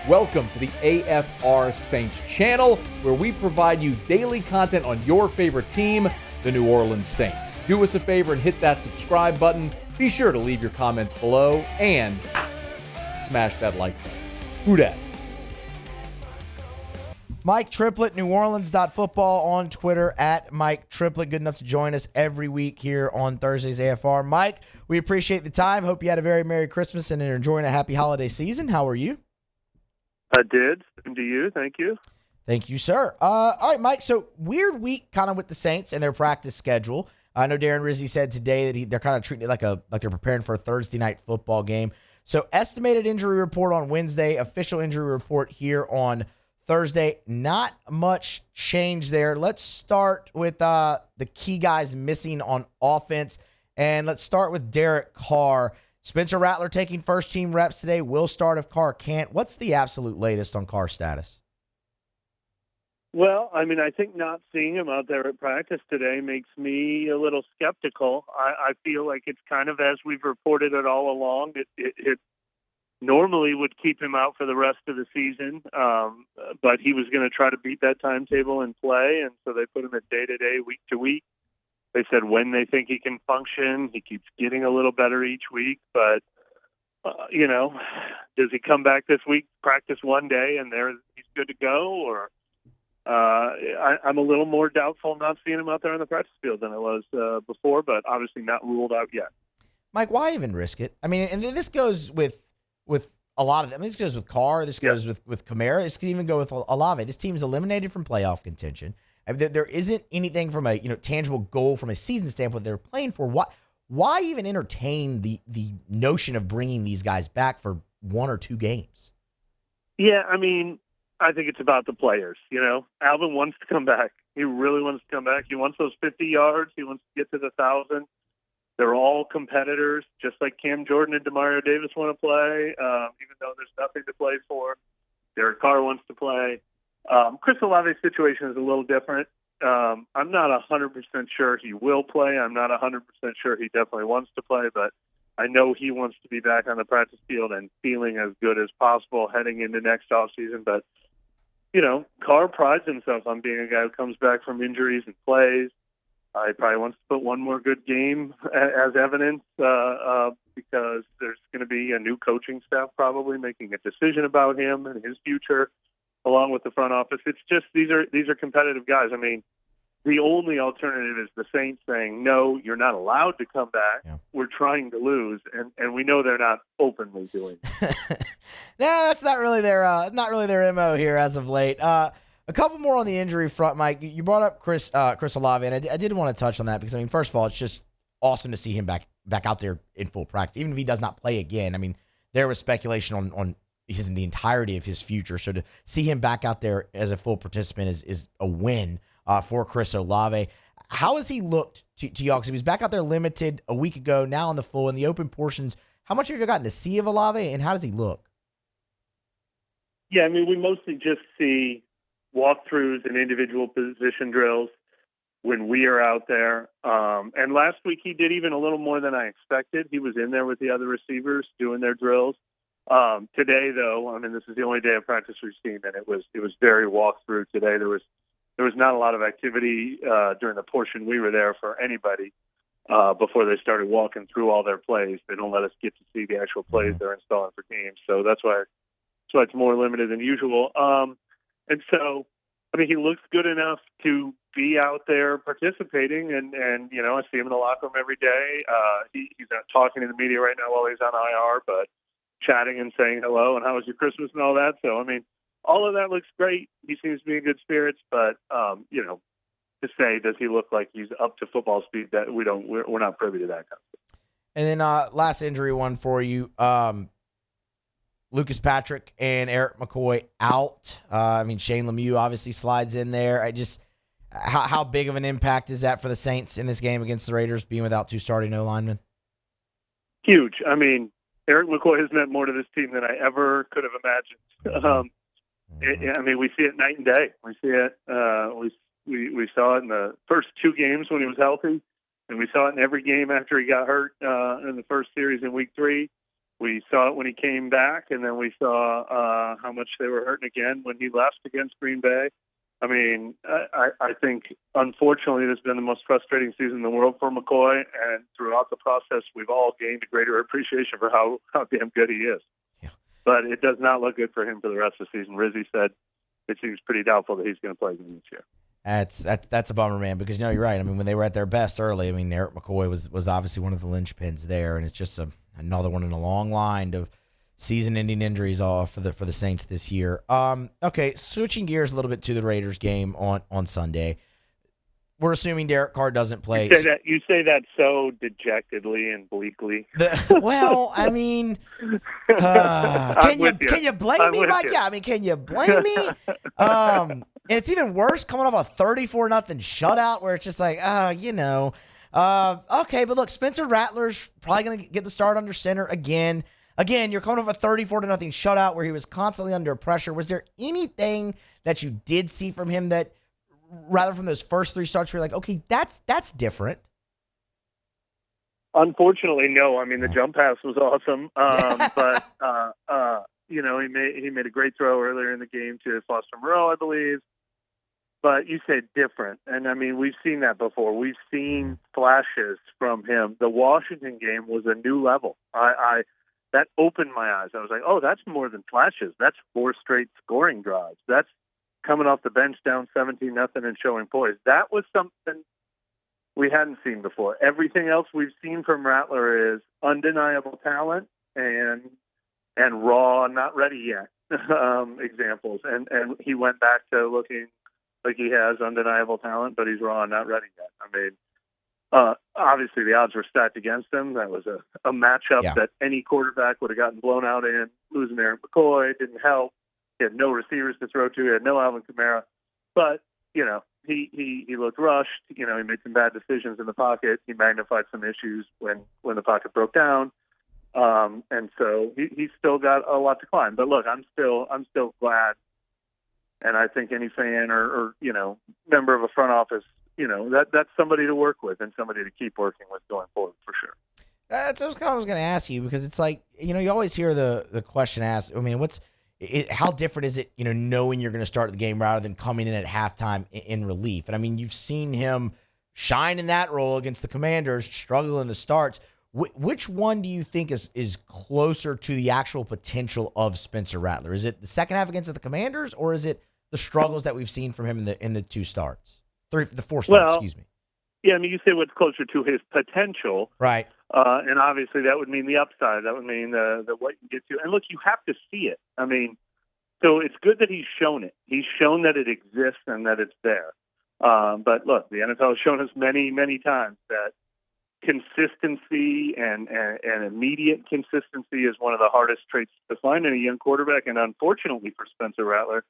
Welcome to the AFR Saints channel, where we provide you daily content on your favorite team, the New Orleans Saints. Do us a favor and hit that subscribe button. Be sure to leave your comments below and smash that like button. Who dat? Mike Triplett, NewOrleans.football on Twitter at Mike Triplett. Good enough to join us every week here on Thursday's AFR. Mike, we appreciate the time. Hope you had a very Merry Christmas and are enjoying a happy holiday season. How are you? I did. And to you, thank you. Thank you, sir. All right, Mike, so weird week kind of with the Saints and their practice schedule. I know Darren Rizzi said today that they're kind of treating it like they're preparing for a Thursday night football game. So estimated injury report on Wednesday, official injury report here on Thursday. Not much change there. Let's start with the key guys missing on offense, and let's start with Derek Carr. Spencer Rattler taking first-team reps today. Will start if Carr can't. What's the absolute latest on Carr's status? Well, I mean, I think not seeing him out there at practice today makes me a little skeptical. I feel like it's kind of as we've reported it all along. It normally would keep him out for the rest of the season, but he was going to try to beat that timetable and play, and so they put him at day-to-day, week-to-week. They said when they think he can function. He keeps getting a little better each week, but, does he come back this week, practice one day, and he's good to go? Or I'm a little more doubtful not seeing him out there on the practice field than I was before, but obviously not ruled out yet. Mike, why even risk it? I mean, and this goes with a lot of them. This goes with Carr. This goes with Kamara. This can even go with Olave. This team's eliminated from playoff contention. I mean, there isn't anything from a tangible goal from a season standpoint they're playing for. Why even entertain the notion of bringing these guys back for one or two games? Yeah, I mean, I think it's about the players. Alvin wants to come back. He really wants to come back. He wants those 50 yards. He wants to get to the 1,000. They're all competitors, just like Cam Jordan and Demario Davis want to play, even though there's nothing to play for. Derek Carr wants to play. Chris Olave's situation is a little different. I'm not 100% sure he will play. I'm not 100% sure he definitely wants to play, but I know he wants to be back on the practice field and feeling as good as possible heading into next offseason. But, Carr prides himself on being a guy who comes back from injuries and plays. He probably wants to put one more good game as evidence because there's going to be a new coaching staff probably making a decision about him and his future, along with the front office. It's just these are competitive guys. I mean, the only alternative is the Saints saying, no, you're not allowed to come back. Yeah. We're trying to lose, and we know they're not openly doing it. No, that's not really their MO here as of late. A couple more on the injury front, Mike. You brought up Chris Olave, and I did want to touch on that because, I mean, first of all, it's just awesome to see him back out there in full practice, even if he does not play again. I mean, there was speculation on the entirety of his future, so to see him back out there as a full participant is a win for Chris Olave. How has he looked to y'all? Because he was back out there limited a week ago, now in the full, in the open portions. How much have you gotten to see of Olave, and how does he look? Yeah, I mean, we mostly just see walkthroughs and individual position drills when we are out there. And last week he did even a little more than I expected. He was in there with the other receivers doing their drills. Today, though, I mean, this is the only day of practice we've seen, and it was very walkthrough today. There was not a lot of activity during the portion we were there for anybody before they started walking through all their plays. They don't let us get to see the actual plays they're installing for games, so that's why it's more limited than usual. And so, I mean, he looks good enough to be out there participating, and I see him in the locker room every day. He's not talking to the media right now while he's on IR, but chatting and saying hello and how was your Christmas and all that. So, I mean, all of that looks great. He seems to be in good spirits, but, to say, does he look like he's up to football speed, that we're not privy to that kind of stuff. And then last injury one for you. Lucas Patrick and Eric McCoy out. I mean, Shane Lemieux obviously slides in there. How big of an impact is that for the Saints in this game against the Raiders, being without two starting O-linemen? Huge. I mean, Eric McCoy has meant more to this team than I ever could have imagined. I mean, we see it night and day. We see it. We saw it in the first two games when he was healthy, and we saw it in every game after he got hurt in the first series in week 3. We saw it when he came back, and then we saw how much they were hurting again when he left against Green Bay. I mean, I think, unfortunately, this has been the most frustrating season in the world for McCoy, and throughout the process, we've all gained a greater appreciation for how damn good he is. Yeah. But it does not look good for him for the rest of the season. Rizzi said it seems pretty doubtful that he's going to play again this year. That's a bummer, man, because you're right. I mean, when they were at their best early, I mean, Eric McCoy was obviously one of the linchpins there, and it's just another one in a long line of season-ending injuries all for the Saints this year. Okay, switching gears a little bit to the Raiders game on Sunday. We're assuming Derek Carr doesn't play. You say that so dejectedly and bleakly. Well, I mean, can you blame me, Mike? Yeah, I mean, can you blame me? And it's even worse coming off a 34-0 shutout where it's just like, okay, but look, Spencer Rattler's probably going to get the start under center again. Again, you're coming off a 34-0 shutout where he was constantly under pressure. Was there anything that you did see from him that, rather from those first three starts, you're like, okay, that's different? Unfortunately, no. I mean, the jump pass was awesome, but he made a great throw earlier in the game to Foster Moreau, I believe. But you said different, and I mean, we've seen that before. We've seen flashes from him. The Washington game was a new level. That opened my eyes. I was like, oh, that's more than flashes. That's 4 straight scoring drives. That's coming off the bench down 17-0 and showing poise. That was something we hadn't seen before. Everything else we've seen from Rattler is undeniable talent and raw, not ready yet examples. And he went back to looking like he has undeniable talent, but he's raw and not ready yet. I mean, obviously the odds were stacked against him. That was a matchup that any quarterback would have gotten blown out in. Losing Eric McCoy didn't help. He had no receivers to throw to. He had no Alvin Kamara. But, he looked rushed. He made some bad decisions in the pocket. He magnified some issues when the pocket broke down. And so he's still got a lot to climb. But look, I'm still glad. And I think any fan or member of a front office, that's somebody to work with and somebody to keep working with going forward for sure. That's what I was going to ask you, because it's like, you always hear the question asked. I mean, how different is it, knowing you're going to start the game rather than coming in at halftime in relief? And I mean, you've seen him shine in that role against the Commanders, struggle in the starts. Which one do you think is closer to the actual potential of Spencer Rattler? Is it the second half against the Commanders, or is it the struggles that we've seen from him in the 4 starts, excuse me? Yeah, I mean, you say what's closer to his potential. Right. And obviously that would mean the upside. That would mean the what you get to. And look, you have to see it. I mean, so it's good that he's shown it. He's shown that it exists and that it's there. But look, the NFL has shown us many, many times that consistency and immediate consistency is one of the hardest traits to find in a young quarterback. And unfortunately for Spencer Rattler,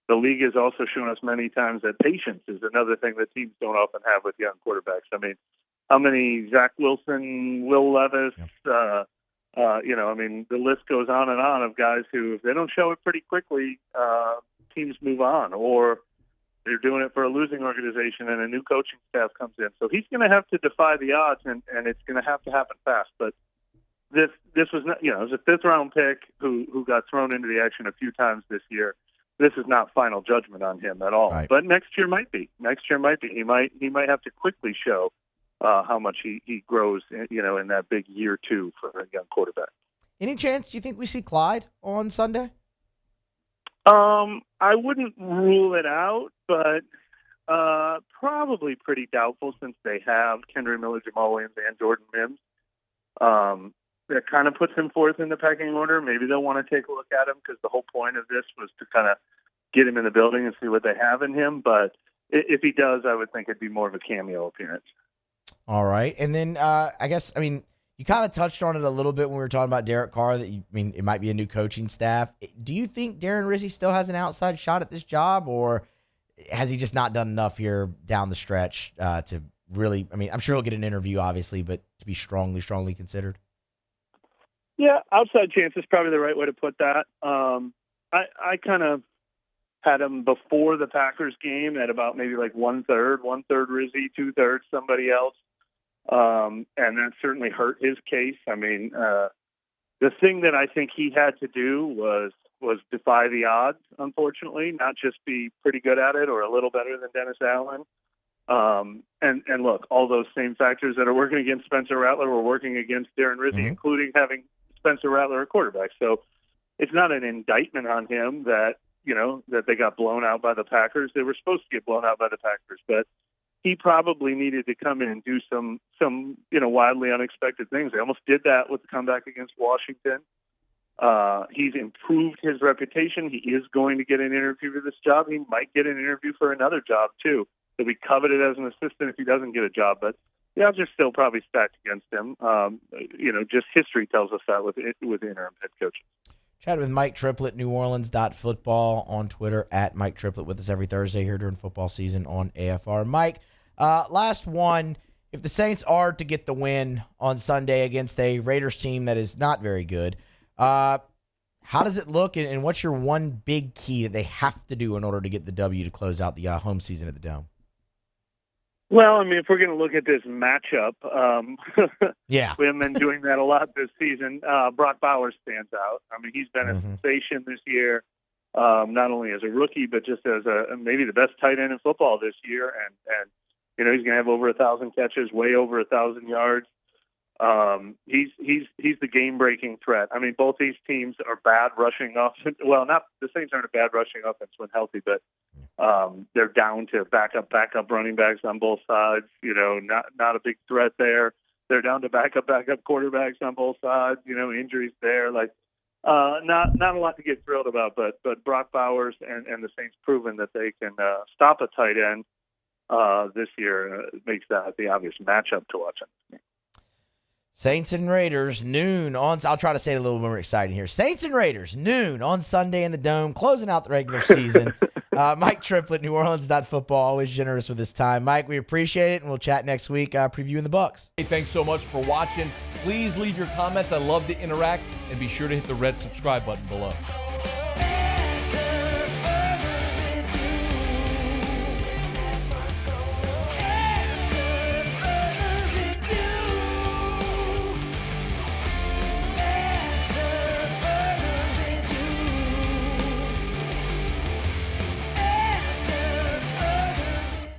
the league has also shown us many times that patience is another thing that teams don't often have with young quarterbacks. I mean, how many Zach Wilson, Will Levis, I mean, the list goes on and on of guys who, if they don't show it pretty quickly, teams move on, or they're doing it for a losing organization and a new coaching staff comes in. So he's going to have to defy the odds, and it's going to have to happen fast. But this was not, it was a 5th round pick who got thrown into the action a few times this year. This is not final judgment on him at all. Right. But next year might be. He might have to quickly show how much he grows, in that big year 2 for a young quarterback. Any chance you think we see Clyde on Sunday? I wouldn't rule it out, but probably pretty doubtful since they have Kendra Miller, Jamal Williams, and Jordan Mims. That kind of puts him 4th in the pecking order. Maybe they'll want to take a look at him because the whole point of this was to kind of get him in the building and see what they have in him. But if he does, I would think it'd be more of a cameo appearance. All right. And then you kind of touched on it a little bit when we were talking about Derek Carr, that it might be a new coaching staff. Do you think Darren Rizzi still has an outside shot at this job, or has he just not done enough here down the stretch to really, I'm sure he'll get an interview, obviously, but to be strongly considered? Yeah, outside chance is probably the right way to put that. I kind of had him before the Packers game at about maybe like 1/3 Rizzi, 2/3 somebody else. And that certainly hurt his case. I mean, The thing that I think he had to do was defy the odds, unfortunately, not just be pretty good at it or a little better than Dennis Allen. And look, all those same factors that are working against Spencer Rattler were working against Darren Rizzi, including having Spencer Rattler at quarterback. So it's not an indictment on him that, that they got blown out by the Packers. They were supposed to get blown out by the Packers, but he probably needed to come in and do some wildly unexpected things. They almost did that with the comeback against Washington. He's improved his reputation. He is going to get an interview for this job. He might get an interview for another job too. He'll be coveted as an assistant if he doesn't get a job, but the odds are still probably stacked against him. Just history tells us that with interim head coaches. Chat with Mike Triplett, NewOrleans.football on Twitter, at Mike Triplett, with us every Thursday here during football season on AFR. Mike, last one. If the Saints are to get the win on Sunday against a Raiders team that is not very good, how does it look, and what's your one big key that they have to do in order to get the W to close out the home season at the Dome? Well, I mean, if we're going to look at this matchup, yeah, we haven't been doing that a lot this season. Brock Bowers stands out. I mean, he's been a sensation this year, not only as a rookie, but just as maybe the best tight end in football this year. And he's going to have over 1,000 catches, way over 1,000 yards. He's the game-breaking threat. I mean, both these teams are bad rushing offense. Well, not the Saints aren't a bad rushing offense when healthy, but they're down to backup running backs on both sides. Not a big threat there. They're down to backup quarterbacks on both sides. Injuries there. Like, not a lot to get thrilled about. But Brock Bowers and the Saints proven that they can stop a tight end this year. Makes that the obvious matchup to watch. Saints and Raiders, noon on. I'll try to say it a little more exciting here. Saints and Raiders, noon on Sunday in the Dome, closing out the regular season. Mike Triplett, NewOrleans.football, always generous with his time. Mike, we appreciate it, and we'll chat next week previewing the Bucs. Hey, thanks so much for watching. Please leave your comments. I love to interact, and be sure to hit the red subscribe button below.